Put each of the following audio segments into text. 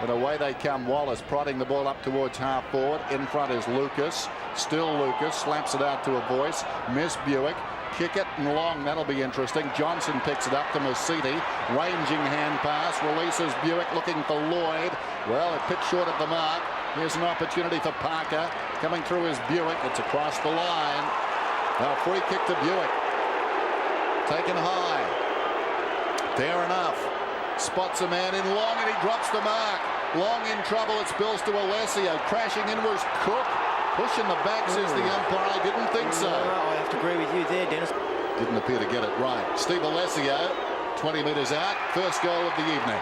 And away they come. Wallace prodding the ball up towards half forward. In front is Lucas. Still Lucas. Slaps it out to a voice. Miss Buick. Kick it and long. That'll be interesting. Johnson picks it up to Misiti. Ranging hand pass. Releases Buick looking for Lloyd. Well, it pitched short of the mark. Here's an opportunity for Parker. Coming through is Buick. It's across the line. Now free kick to Buick. Taken high. Fair enough. Spots a man in long and he drops the mark. Long in trouble. It spills to Alessio. Crashing in was Cook. Pushing the back, says the umpire. I didn't think so. I have to agree with you there, Dennis. Didn't appear to get it right. Steve Alessio, 20 metres out. First goal of the evening.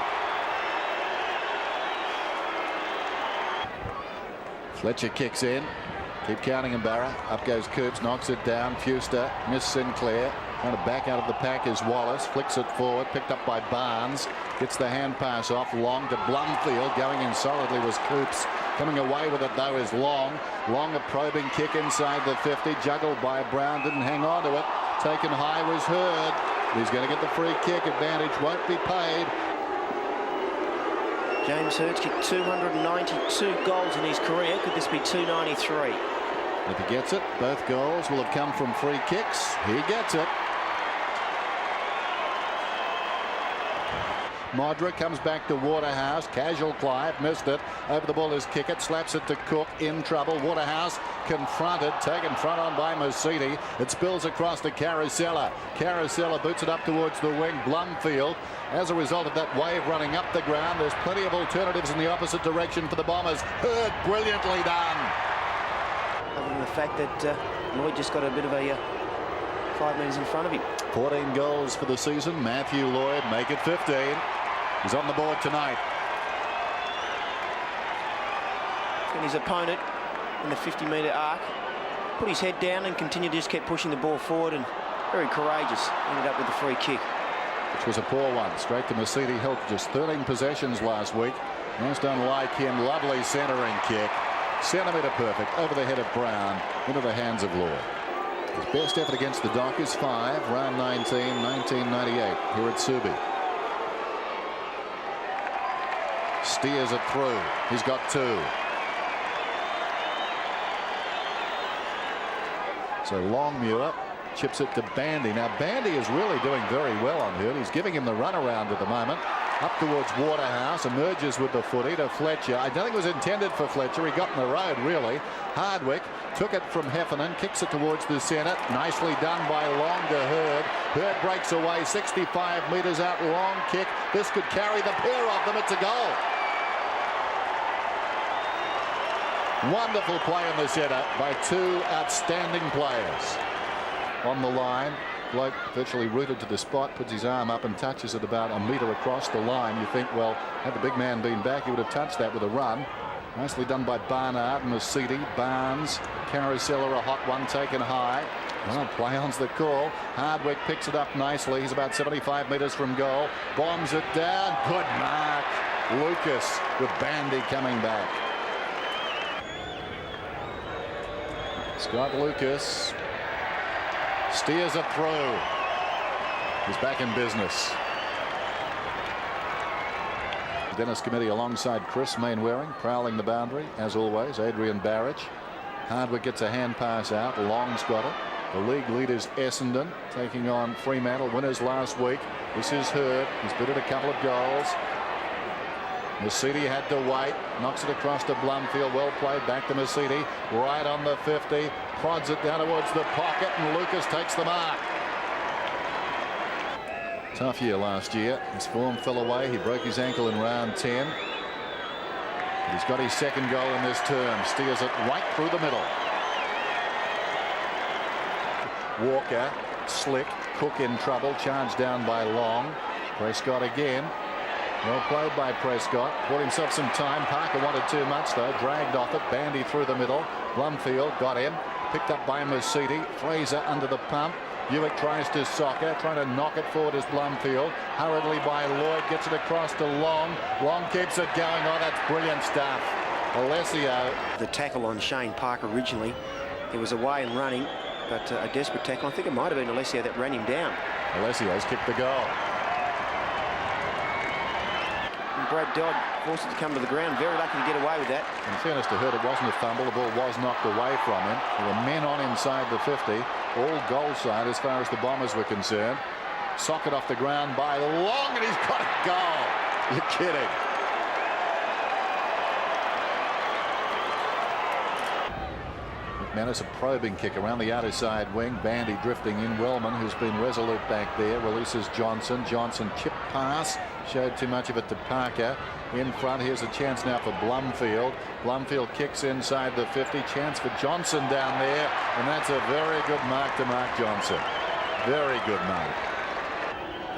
Fletcher kicks in. Keep counting him, Barra. Up goes Coops, knocks it down. Fuster, Miss Sinclair. Trying to back out of the pack is Wallace. Flicks it forward, picked up by Barnes. Gets the hand pass off. Long to Blumfield. Going in solidly was Coops. Coming away with it, though, is Long. Long, a probing kick inside the 50. Juggled by Brown. Didn't hang on to it. Taken high was Hird. He's going to get the free kick. Advantage won't be paid. James Hird's kicked 292 goals in his career. Could this be 293? If he gets it, both goals will have come from free kicks. He gets it. Modric comes back to Waterhouse. Casual Clive, missed it. Over the ball is Kickett, slaps it to Cook, in trouble. Waterhouse confronted, taken front on by Misiti. It spills across to Carosella. Carosella boots it up towards the wing. Blumfield. As a result of that wave running up the ground, there's plenty of alternatives in the opposite direction for the Bombers. Hird, brilliantly done. Other than the fact that Lloyd just got a bit of a 5 metres in front of him. 14 goals for the season. Matthew Lloyd, make it 15. He's on the board tonight. And his opponent in the 50-metre arc put his head down and continued to just keep pushing the ball forward, and very courageous. Ended up with the free kick. Which was a poor one. Straight to Misiti. Held just 13 possessions last week. Most unlike him. Lovely centering kick. Centimetre perfect. Over the head of Brown. Into the hands of Lloyd. His best effort against the Dockers, 5, round 19, 1998, here at Subi. Steers it through. He's got 2. So Longmuir chips it to Bandy. Now Bandy is really doing very well on Hill. He's giving him the runaround at the moment. Up towards Waterhouse, emerges with the footy to Fletcher. I don't think it was intended for Fletcher. He got in the road, really. Hardwick took it from Heffernan, kicks it towards the centre. Nicely done by Long to Hird. Hird breaks away 65 metres out. Long kick. This could carry the pair of them. It's a goal. Wonderful play in the centre by 2 outstanding players. On the line. Bloke virtually rooted to the spot, puts his arm up and touches it about a metre across the line. You think, well, had the big man been back, he would have touched that with a run. Nicely done by Barnard, Misiti, Barnes, Carosella, a hot one taken high. Well, play-on's the call. Hardwick picks it up nicely. He's about 75 metres from goal. Bombs it down. Good mark. Lucas with Bandy coming back. Scott Lucas steers it through. He's back in business. Dennis Committee alongside Chris Mainwaring, prowling the boundary, as always, Adrian Barrage. Hardwick gets a hand pass out. Long's got it. The league leaders Essendon taking on Fremantle, winners last week. This is Hird. He's bitted a couple of goals. Misiti had to wait. Knocks it across to Blumfield. Well played. Back to Misiti. Right on the 50. Prods it down towards the pocket, and Lucas takes the mark. Tough year last year. His form fell away. He broke his ankle in round 10. But he's got his second goal in this term. Steers it right through the middle. Walker, slick. Cook in trouble. Charged down by Long. Prescott again. Well played by Prescott. Bought himself some time. Parker wanted too much, though. Dragged off it. Bandy through the middle. Blumfield got him. Picked up by Misiti. Fraser under the pump. Buick tries to soccer. Trying to knock it forward is Blumfield. Hurriedly by Lloyd. Gets it across to Long. Long keeps it going. Oh, that's brilliant stuff. Alessio. The tackle on Shane Parker originally. He was away and running, but a desperate tackle. I think it might have been Alessio that ran him down. Alessio's kicked the goal. Brad Dodd forced it to come to the ground. Very lucky to get away with that. In fairness to Hird, it wasn't a fumble. The ball was knocked away from him. There were men on inside the 50. All goal side as far as the Bombers were concerned. Socket off the ground by Long, and he's got a goal. You're kidding. McManus, a probing kick around the outer side wing. Bandy drifting in. Wellman, who's been resolute back there, releases Johnson. Johnson chip pass. Showed too much of it to Parker. In front, here's a chance now for Blumfield. Blumfield kicks inside the 50. Chance for Johnson down there. And that's a very good mark to Mark Johnson. Very good mark.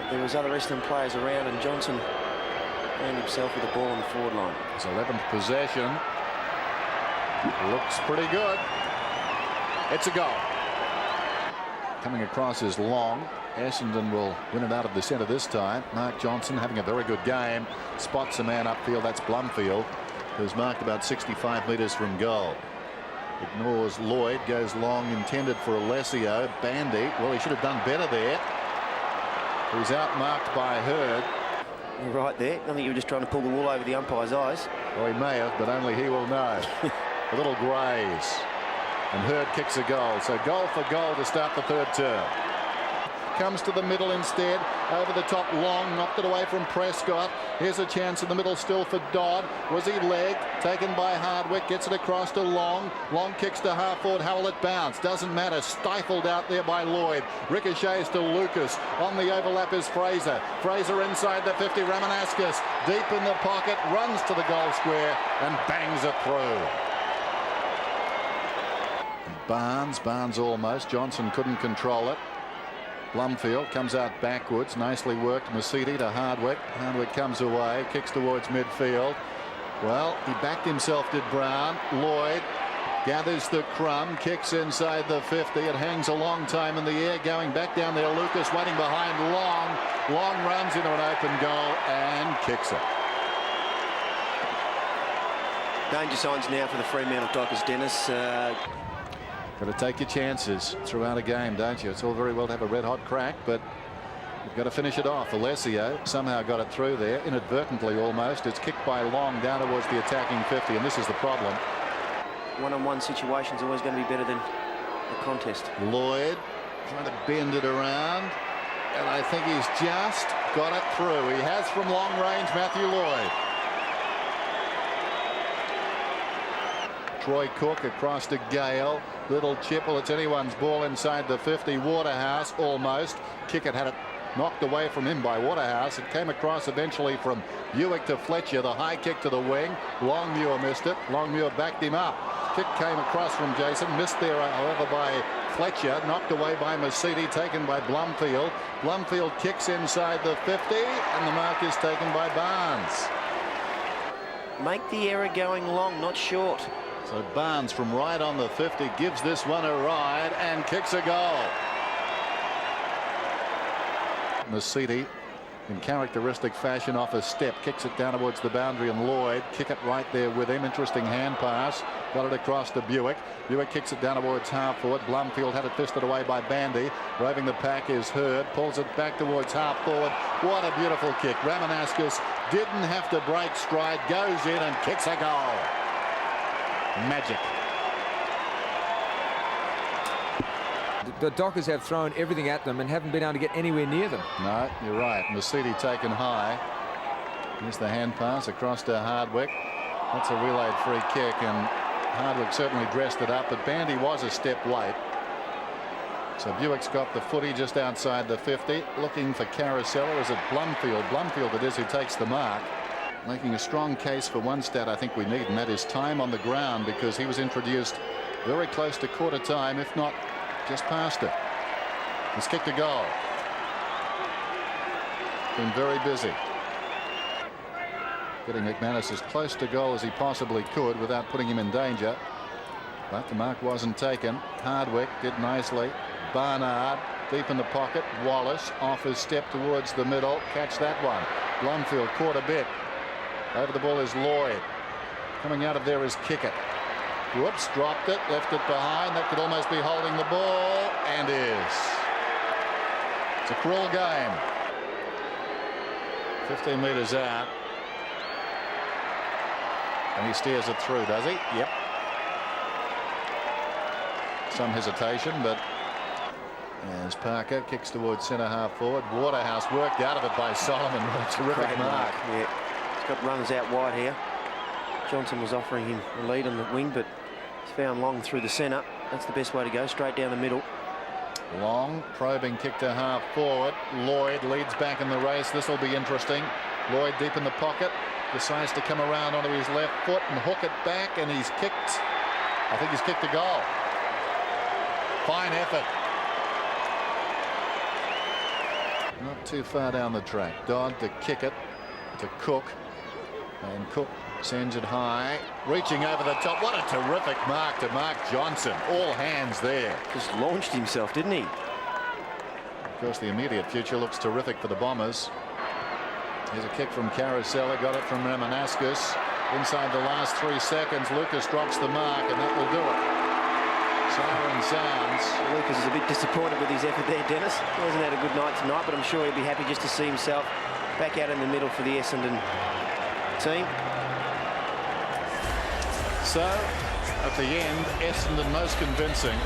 There was other Essendon players around, and Johnson found himself with the ball on the forward line. His 11th possession. Looks pretty good. It's a goal. Coming across is Long. Essendon will win it out of the centre this time. Mark Johnson having a very good game. Spots a man upfield. That's Blumfield, who's marked about 65 metres from goal. Ignores Lloyd. Goes long, intended for Alessio. Bandy. Well, he should have done better there. He's outmarked by Hird. You're right there. I think you were just trying to pull the wool over the umpire's eyes. Well, he may have, but only he will know. A little graze. And Hird kicks a goal. So goal for goal to start the third term. Comes to the middle instead. Over the top, Long knocked it away from Prescott. Here's a chance in the middle still for Dodd. Was he legged? Taken by Hardwick. Gets it across to Long. Long kicks to half forward. How will it bounce? Doesn't matter. Stifled out there by Lloyd. Ricochets to Lucas. On the overlap is Fraser. Fraser inside the 50. Ramanauskas deep in the pocket. Runs to the goal square and bangs it through. Barnes almost. Johnson couldn't control it. Blumfield comes out backwards. Nicely worked. Misiti to Hardwick. Hardwick comes away. Kicks towards midfield. Well, he backed himself, did Brown. Lloyd gathers the crumb. Kicks inside the 50. It hangs a long time in the air. Going back down there. Lucas waiting behind Long. Long runs into an open goal and kicks it. Danger signs now for the Fremantle Dockers, Dennis. Got to take your chances throughout a game, don't you? It's all very well to have a red-hot crack, but you've got to finish it off. Alessio somehow got it through there, inadvertently almost. It's kicked by Long down towards the attacking 50, and this is the problem. One-on-one situation's always going to be better than the contest. Lloyd trying to bend it around, and I think he's just got it through. He has from long range, Matthew Lloyd. Troy Cook across to Gale. Little chip. Well, it's anyone's ball inside the 50. Waterhouse almost. Kickett had it knocked away from him by Waterhouse. It came across eventually from Buick to Fletcher. The high kick to the wing. Longmuir missed it. Longmuir backed him up. Kick came across from Jason. Missed there, however, by Fletcher. Knocked away by Misiti. Taken by Blumfield. Blumfield kicks inside the 50. And the mark is taken by Barnes. Make the error going long, not short. So Barnes from right on the 50 gives this one a ride and kicks a goal. Misiti in characteristic fashion off a step kicks it down towards the boundary, and Lloyd kick it right there with him. Interesting hand pass. Got it across to Buick. Buick kicks it down towards half forward. Blumfield had it fisted away by Bandy. Roving the pack is Hird. Pulls it back towards half forward. What a beautiful kick. Ramanauskas didn't have to break stride. Goes in and kicks a goal. Magic. The Dockers have thrown everything at them and haven't been able to get anywhere near them. No, you're right. Misiti taken high. Here's the hand pass across to Hardwick. That's a relayed free kick, and Hardwick certainly dressed it up, but Bandy was a step late. So Buick's got the footy just outside the 50, looking for Carousel. Is it Blumfield? Blumfield it is who takes the mark. Making a strong case for one stat I think we need, and that is time on the ground, because he was introduced very close to quarter time, if not just past it. He's kicked a goal. Been very busy. Getting McManus as close to goal as he possibly could without putting him in danger. But the mark wasn't taken. Hardwick did nicely. Barnard deep in the pocket. Wallace off his step towards the middle. Catch that one. Blumfield caught a bit. Over the ball is Lloyd. Coming out of there is Kickett. Whoops, dropped it, left it behind. That could almost be holding the ball, and is. It's a cruel game. 15 metres out. And he steers it through, does he? Yep. Some hesitation, but as Parker kicks towards centre half forward, Waterhouse worked out of it by Solomon. What a terrific Great mark. Yeah, he's got runners out wide here. Johnson was offering him a lead on the wing, but he's found Long through the centre. That's the best way to go, straight down the middle. Long probing kick to half forward. Lloyd leads back in the race. This will be interesting. Lloyd deep in the pocket, decides to come around onto his left foot and hook it back, and he's kicked. I think he's kicked a goal. Fine effort. Not too far down the track. Dodd to kick it to Cook, and Cook sends it high, reaching over the top. What a terrific mark to Mark Johnson. All hands there. Just launched himself, didn't he? Of course, the immediate future looks terrific for the Bombers. Here's a kick from Carousella, got it from Ramanauskas. Inside the last 3 seconds, Lucas drops the mark, and that will do it. Siren sounds. Lucas is a bit disappointed with his effort there, Dennis. He hasn't had a good night tonight, but I'm sure he'll be happy just to see himself back out in the middle for the Essendon team. So, at the end, Essendon most convincing.